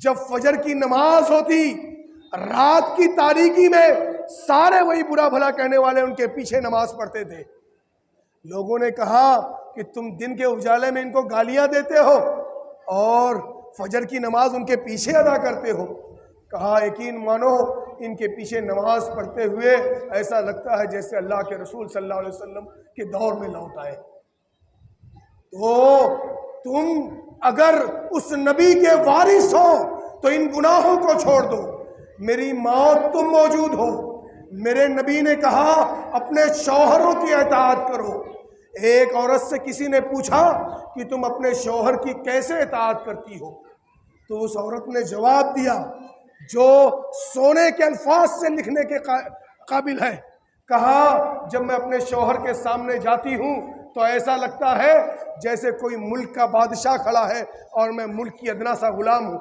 جب فجر کی نماز ہوتی رات کی تاریکی میں سارے وہی برا بھلا کہنے والے ان کے پیچھے نماز پڑھتے تھے۔ لوگوں نے کہا کہ تم دن کے اجالے میں ان کو گالیاں دیتے ہو اور فجر کی نماز ان کے پیچھے ادا کرتے ہو۔ کہا یقین مانو ان کے پیچھے نماز پڑھتے ہوئے ایسا لگتا ہے جیسے اللہ کے رسول صلی اللہ علیہ وسلم کے دور میں لوٹ آئے۔ تو تم اگر اس نبی کے وارث ہو تو ان گناہوں کو چھوڑ دو، میری موت تم موجود ہو۔ میرے نبی نے کہا اپنے شوہروں کی اطاعت کرو۔ ایک عورت سے کسی نے پوچھا کہ تم اپنے شوہر کی کیسے اطاعت کرتی ہو؟ تو اس عورت نے جواب دیا جو سونے کے الفاظ سے لکھنے کے قابل ہے۔ کہا جب میں اپنے شوہر کے سامنے جاتی ہوں تو ایسا لگتا ہے جیسے کوئی ملک کا بادشاہ کھڑا ہے اور میں ملک کی ادنا سا غلام ہوں،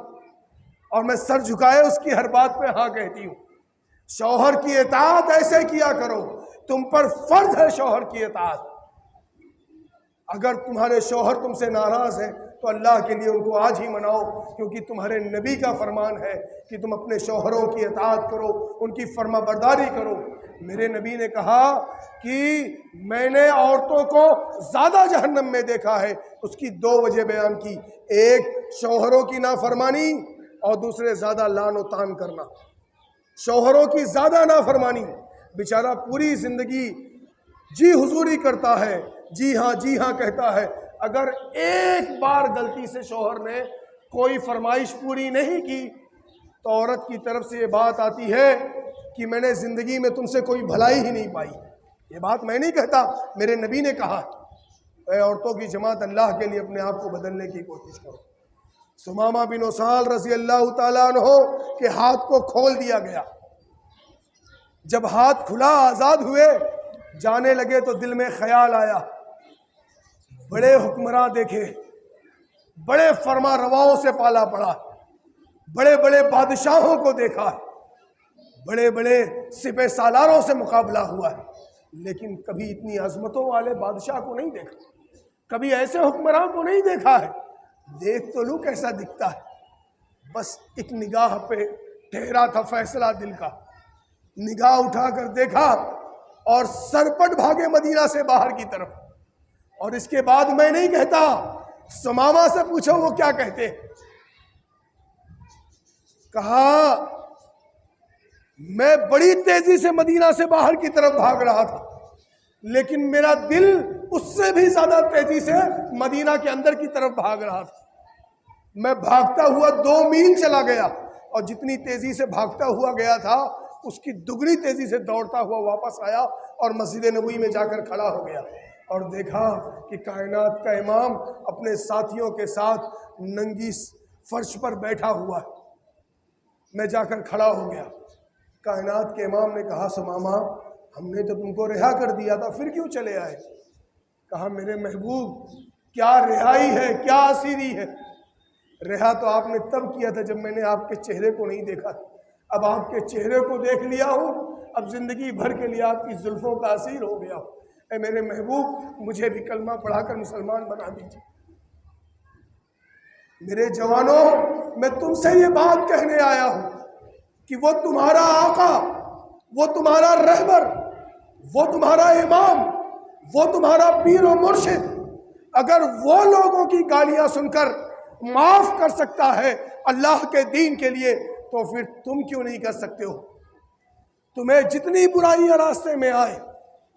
اور میں سر جھکائے اس کی ہر بات پہ ہاں کہتی ہوں۔ شوہر کی اطاعت ایسے کیا کرو، تم پر فرض ہے شوہر کی اطاعت۔ اگر تمہارے شوہر تم سے ناراض ہیں تو اللہ کے لیے ان کو آج ہی مناؤ، کیونکہ تمہارے نبی کا فرمان ہے کہ تم اپنے شوہروں کی اطاعت کرو، ان کی فرما برداری کرو۔ میرے نبی نے کہا کہ میں نے عورتوں کو زیادہ جہنم میں دیکھا ہے، اس کی دو وجہ بیان کی، ایک شوہروں کی نافرمانی اور دوسرے زیادہ لعن و طعن کرنا۔ شوہروں کی زیادہ نافرمانی، بیچارہ پوری زندگی جی حضوری کرتا ہے، جی ہاں کہتا ہے، اگر ایک بار غلطی سے شوہر نے کوئی فرمائش پوری نہیں کی تو عورت کی طرف سے یہ بات آتی ہے کہ میں نے زندگی میں تم سے کوئی بھلائی ہی نہیں پائی۔ یہ بات میں نہیں کہتا، میرے نبی نے کہا۔ اے عورتوں کی جماعت، اللہ کے لیے اپنے آپ کو بدلنے کی کوشش کرو۔ ثمامہ بن اسال رضی اللہ تعالیٰ عنہ کے ہاتھ کو کھول دیا گیا۔ جب ہاتھ کھلا، آزاد ہوئے، جانے لگے تو دل میں خیال آیا، بڑے حکمراں دیکھے، بڑے فرما رواؤں سے پالا پڑا، بڑے بڑے بادشاہوں کو دیکھا، بڑے بڑے سپہ سالاروں سے مقابلہ ہوا ہے، لیکن کبھی اتنی عظمتوں والے بادشاہ کو نہیں دیکھا، کبھی ایسے حکمراں کو نہیں دیکھا ہے۔ دیکھ تو لوں کیسا دکھتا ہے۔ بس ایک نگاہ پہ ٹھہرا تھا فیصلہ دل کا، نگاہ اٹھا کر دیکھا اور سرپٹ بھاگے مدینہ سے باہر کی طرف۔ اور اس کے بعد میں نہیں کہتا، ثمامہ سے پوچھو وہ کیا کہتے۔ کہا میں بڑی تیزی سے مدینہ سے باہر کی طرف بھاگ رہا تھا، لیکن میرا دل اس سے بھی زیادہ تیزی سے مدینہ کے اندر کی طرف بھاگ رہا تھا۔ میں بھاگتا ہوا 2 میل چلا گیا، اور جتنی تیزی سے بھاگتا ہوا گیا تھا اس کی دگنی تیزی سے دوڑتا ہوا واپس آیا اور مسجد نبوی میں جا کر کھڑا ہو گیا، اور دیکھا کہ کائنات کا امام اپنے ساتھیوں کے ساتھ ننگی فرش پر بیٹھا ہوا ہے۔ میں جا کر کھڑا ہو گیا۔ کائنات کے امام نے کہا، ثمامہ ہم نے تو تم کو رہا کر دیا تھا، پھر کیوں چلے آئے؟ کہا میرے محبوب، کیا رہائی ہے، کیا اسیری ہے؟ رہا تو آپ نے تب کیا تھا جب میں نے آپ کے چہرے کو نہیں دیکھا تھا، اب آپ کے چہرے کو دیکھ لیا ہوں، اب زندگی بھر کے لیے آپ کی زلفوں کا اسیر ہو گیا ہوں۔ اے میرے محبوب، مجھے بھی کلمہ پڑھا کر مسلمان بنا دیجیے۔ میرے جوانوں، میں تم سے یہ بات کہنے آیا ہوں کہ وہ تمہارا آقا، وہ تمہارا رہبر، وہ تمہارا امام، وہ تمہارا پیر و مرشد، اگر وہ لوگوں کی گالیاں سن کر معاف کر سکتا ہے اللہ کے دین کے لیے، تو پھر تم کیوں نہیں کر سکتے ہو؟ تمہیں جتنی برائیاں راستے میں آئے،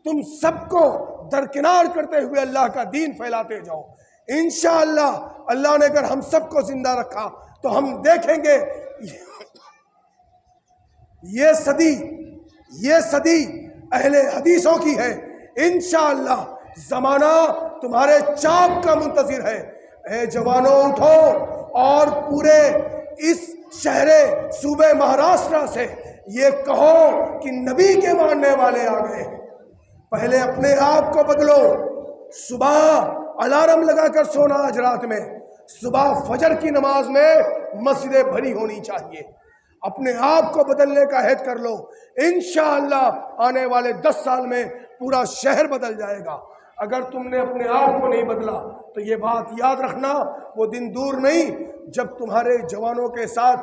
تم سب کو درکنار کرتے ہوئے اللہ کا دین پھیلاتے جاؤ۔ انشاءاللہ اللہ نے اگر ہم سب کو زندہ رکھا تو ہم دیکھیں گے یہ صدی اہل حدیثوں کی ہے۔ انشاءاللہ زمانہ تمہارے چاپ کا منتظر ہے۔ اے جوانوں، اٹھو اور پورے اس شہر صوبہ مہاراشٹر سے یہ کہو کہ نبی کے ماننے والے آ گئے ہیں۔ پہلے اپنے آپ کو بدلو۔ صبح الارم لگا کر سونا، آج رات میں صبح فجر کی نماز میں مسجدیں بھری ہونی چاہیے۔ اپنے آپ کو بدلنے کا عہد کر لو، انشاءاللہ آنے والے 10 سال میں پورا شہر بدل جائے گا۔ اگر تم نے اپنے آپ کو نہیں بدلا تو یہ بات یاد رکھنا، وہ دن دور نہیں جب تمہارے جوانوں کے ساتھ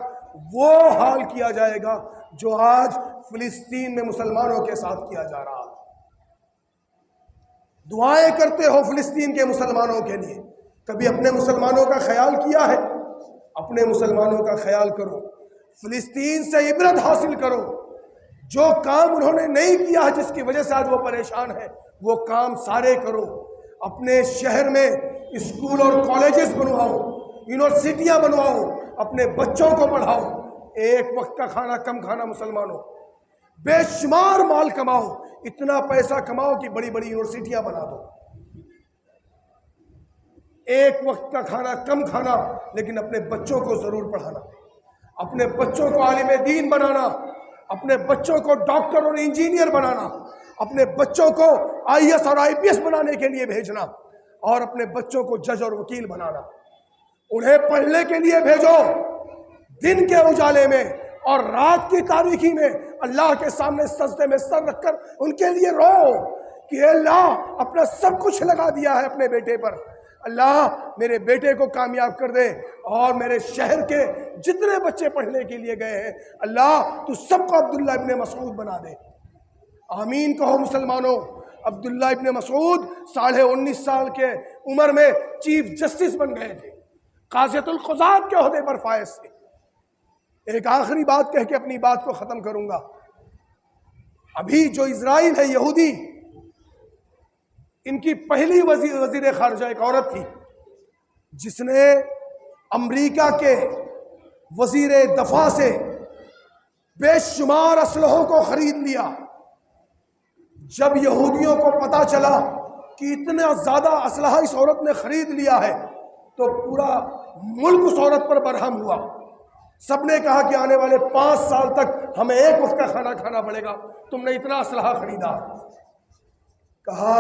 وہ حال کیا جائے گا جو آج فلسطین میں مسلمانوں کے ساتھ کیا جا رہا ہے۔ دعائیں کرتے ہو فلسطین کے مسلمانوں کے لیے، کبھی اپنے مسلمانوں کا خیال کیا ہے؟ اپنے مسلمانوں کا خیال کرو، فلسطین سے عبرت حاصل کرو۔ جو کام انہوں نے نہیں کیا جس کی وجہ سے آج وہ پریشان ہے، وہ کام سارے کرو۔ اپنے شہر میں اسکول اور کالجز بنواؤ، یونیورسٹیاں بنواؤ، اپنے بچوں کو پڑھاؤ۔ ایک وقت کا کھانا کم کھانا مسلمانوں، بے شمار مال کماؤ، اتنا پیسہ کماؤ کہ بڑی بڑی یونیورسٹیاں بنا دو۔ ایک وقت کا کھانا کم کھانا، لیکن اپنے بچوں کو ضرور پڑھانا، اپنے بچوں کو عالم دین بنانا، اپنے بچوں کو ڈاکٹر اور انجینئر بنانا، اپنے بچوں کو IAS اور IPS بنانے کے لیے بھیجنا، اور اپنے بچوں کو جج اور وکیل بنانا۔ انہیں پڑھنے کے لیے بھیجو، دن کے اجالے میں اور رات کی تاریکی میں اللہ کے سامنے سجدے میں سر رکھ کر ان کے لیے رو کہ اے اللہ اپنا سب کچھ لگا دیا ہے اپنے بیٹے پر، اللہ میرے بیٹے کو کامیاب کر دے، اور میرے شہر کے جتنے بچے پڑھنے کے لیے گئے ہیں اللہ تو سب کو عبداللہ ابن مسعود بنا دے۔ آمین کہو مسلمانوں۔ عبداللہ ابن مسعود 19.5 سال کے عمر میں چیف جسٹس بن گئے تھے، قاضیۃ القضات کے عہدے پر فائز تھے۔ ایک آخری بات کہہ کے اپنی بات کو ختم کروں گا۔ ابھی جو اسرائیل ہے، یہودی، ان کی پہلی وزیر خارجہ ایک عورت تھی جس نے امریکہ کے وزیر دفاع سے بے شمار اسلحوں کو خرید لیا۔ جب یہودیوں کو پتا چلا کہ اتنا زیادہ اسلحہ اس عورت نے خرید لیا ہے تو پورا ملک اس عورت پر برہم ہوا۔ سب نے کہا کہ آنے والے 5 سال تک ہمیں ایک وقت کا کھانا کھانا پڑے گا، تم نے اتنا اسلحہ خریدا۔ کہا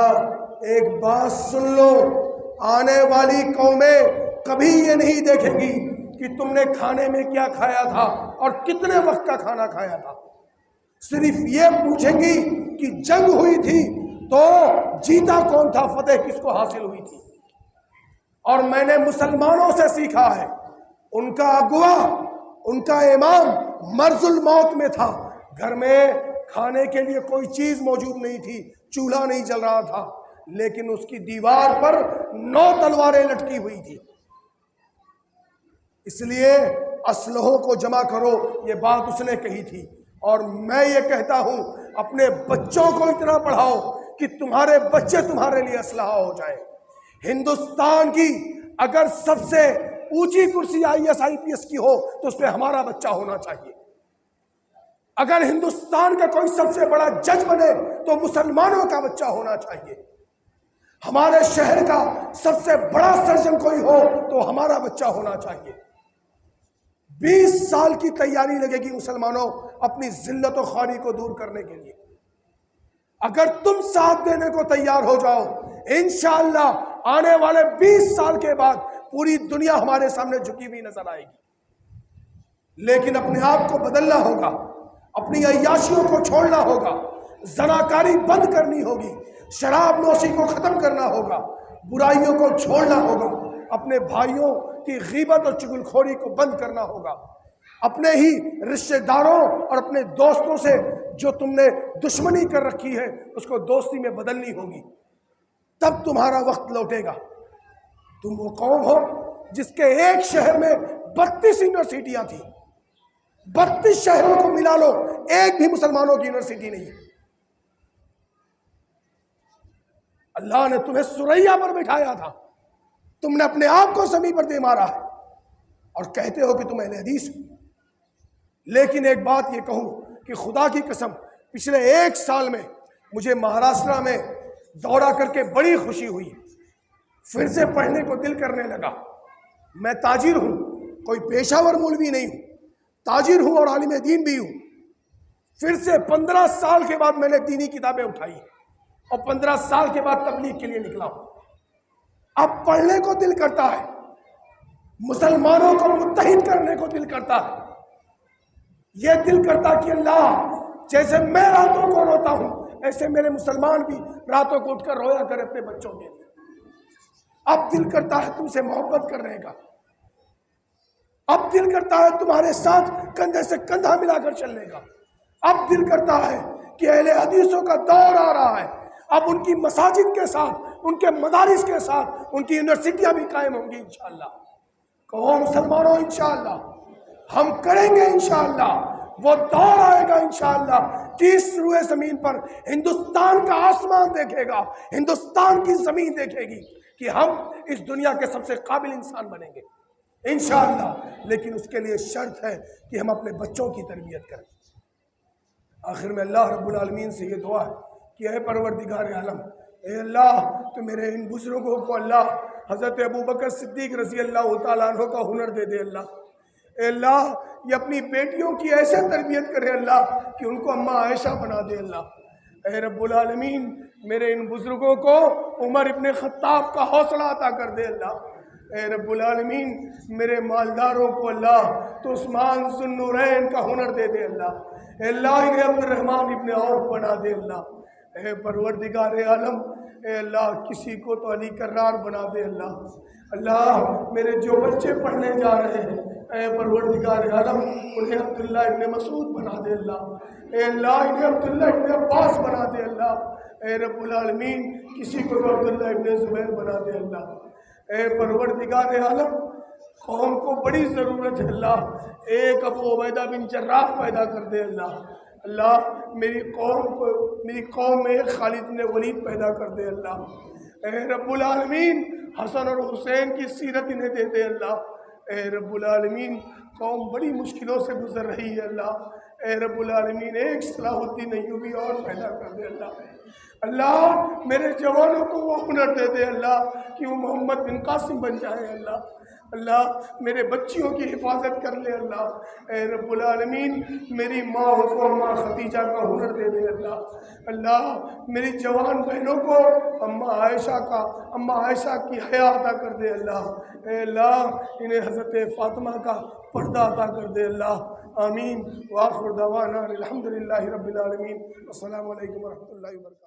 ایک بات سن لو، آنے والی قومیں کبھی یہ نہیں دیکھیں گی کہ تم نے کھانے میں کیا کھایا تھا اور کتنے وقت کا کھانا کھایا تھا، صرف یہ پوچھیں گی کہ جنگ ہوئی تھی تو جیتا کون تھا، فتح کس کو حاصل ہوئی تھی۔ اور میں نے مسلمانوں سے سیکھا ہے، ان کا اغوا، ان کا امام مرض الموت میں تھا، گھر میں کھانے کے لیے کوئی چیز موجود نہیں تھی، چولہا نہیں جل رہا تھا، لیکن اس کی دیوار پر 9 تلواریں لٹکی ہوئی تھی۔ اس لیے اسلحوں کو جمع کرو، یہ بات اس نے کہی تھی۔ اور میں یہ کہتا ہوں اپنے بچوں کو اتنا پڑھاؤ کہ تمہارے بچے تمہارے لیے اسلحہ ہو جائے۔ ہندوستان کی اگر سب سے اونچی کرسی IAS IPS کی ہو تو اس پہ ہمارا بچہ ہونا چاہیے۔ اگر ہندوستان کا کوئی سب سے بڑا جج بنے تو مسلمانوں کا بچہ ہونا چاہیے۔ ہمارے شہر کا سب سے بڑا سرجن کوئی ہو تو ہمارا بچہ ہونا چاہیے۔ 20 سال کی تیاری لگے گی مسلمانوں اپنی ذلت و خواری کو دور کرنے کے لیے۔ اگر تم ساتھ دینے کو تیار ہو جاؤ، انشاءاللہ آنے والے 20 سال کے بعد پوری دنیا ہمارے سامنے جھکی ہوئی نظر آئے گی۔ لیکن اپنے آپ کو بدلنا ہوگا، اپنی عیاشیوں کو چھوڑنا ہوگا، زناکاری بند کرنی ہوگی، شراب نوشی کو ختم کرنا ہوگا، برائیوں کو چھوڑنا ہوگا، اپنے بھائیوں کی غیبت اور چغل خوری کو بند کرنا ہوگا، اپنے ہی رشتہ داروں اور اپنے دوستوں سے جو تم نے دشمنی کر رکھی ہے اس کو دوستی میں بدلنی ہوگی، تب تمہارا وقت لوٹے گا۔ تم وہ قوم ہو جس کے ایک شہر میں 32 یونیورسٹیاں تھیں، 32 شہروں کو ملا لو ایک بھی مسلمانوں کی یونیورسٹی نہیں ہے۔ اللہ نے تمہیں سریا پر بٹھایا تھا، تم نے اپنے آپ کو زمین پر دے مارا ہے اور کہتے ہو کہ تم اہل حدیث ہو۔ لیکن ایک بات یہ کہوں کہ خدا کی قسم پچھلے 1 سال میں مجھے مہاراشٹر میں دورہ کر کے بڑی خوشی ہوئی، پھر سے پڑھنے کو دل کرنے لگا۔ میں تاجر ہوں، کوئی پیشہ ور مولوی نہیں ہوں، تاجر ہوں اور عالم دین بھی ہوں۔ پھر سے 15 سال کے بعد میں نے دینی کتابیں اٹھائی اور 15 سال کے بعد تبلیغ کے لیے نکلا ہوں۔ اب پڑھنے کو دل کرتا ہے، مسلمانوں کو متحد کرنے کو دل کرتا ہے۔ یہ دل کرتا کہ اللہ جیسے میں راتوں کو روتا ہوں ایسے میرے مسلمان بھی راتوں کو اٹھ کر رویا کرے اپنے بچوں کے لیے۔ اب دل کرتا ہے تم سے محبت کرنے کا، اب دل کرتا ہے تمہارے ساتھ کندھے سے کندھا ملا کر چلنے کا، اب دل کرتا ہے کہ اہل حدیثوں کا دور آ رہا ہے، اب ان کی مساجد کے ساتھ، ان کے مدارس کے ساتھ ان کی یونیورسٹیاں بھی قائم ہوں گی انشاءاللہ۔ کہو مسلمانوں انشاءاللہ ہم کریں گے، انشاءاللہ وہ دور آئے گا انشاءاللہ کہ اس روئے زمین پر ہندوستان کا آسمان دیکھے گا، ہندوستان کی زمین دیکھے گی کہ ہم اس دنیا کے سب سے قابل انسان بنیں گے انشاءاللہ۔ لیکن اس کے لیے شرط ہے کہ ہم اپنے بچوں کی تربیت کریں۔ آخر میں اللہ رب العالمین سے یہ دعا ہے کہ اے پروردگار عالم، اے اللہ تو میرے ان بزرگوں کو اللہ حضرت ابوبکر صدیق رضی اللہ تعالیٰ عنہ کا ہنر دے دے اللہ۔ اے اللہ یہ اپنی بیٹیوں کی ایسے تربیت کرے اللہ کہ ان کو اماں عائشہ بنا دے اللہ۔ اے رب العالمین میرے ان بزرگوں کو عمر ابن خطاب کا حوصلہ عطا کر دے اللہ۔ اے رب العالمین میرے مالداروں کو اللہ تو عثمان ذو النورین کا ہنر دے دے اللہ، اے اللہ انہیں عبد الرحمن ابن عوف بنا دے اللہ، اے پروردگار عالم اے اللہ کسی کو تو علی کرار بنا دے اللہ، اللہ میرے جو بچے پڑھنے جا رہے ہیں اے پروردگار عالم انہیں عبداللہ ابن مسعود بنا دے اللہ، اے اللہ انہیں عبداللہ ابن عباس بنا دے اللہ، اے رب العالمین کسی کو تو عبداللہ ابن زبیر بنا دے اللہ، اے پروردگار عالم قوم کو بڑی ضرورت ہے اللہ، ایک ابو عبیدہ بن جراح پیدا کر دے اللہ، اللہ میری قوم میں ایک خالد بن ولید پیدا کر دے اللہ، اے رب العالمین حسن اور حسین کی سیرت انہیں دے دے اللہ، اے رب العالمین قوم بڑی مشکلوں سے گزر رہی ہے اللہ، اے رب العالمین ایک صلاح الدین ایوبی اور پیدا کر دے اللہ، اللہ میرے جوانوں کو وہ ہنر دے دے اللہ کہ وہ محمد بن قاسم بن جائیں اللہ، اللہ میرے بچیوں کی حفاظت کر لے اللہ، اے رب العالمین میری ماں کو اماں خدیجہ کا ہنر دے دے اللہ، اللہ میری جوان بہنوں کو اماں عائشہ کی حیا عطا کر دے اللہ، اے اللہ انہیں حضرت فاطمہ کا پردہ عطا کر دے اللہ، آمین وآخر دعوانا الحمدللہ رب العالمین، السلام علیکم ورحمۃ اللہ وبرکاتہ۔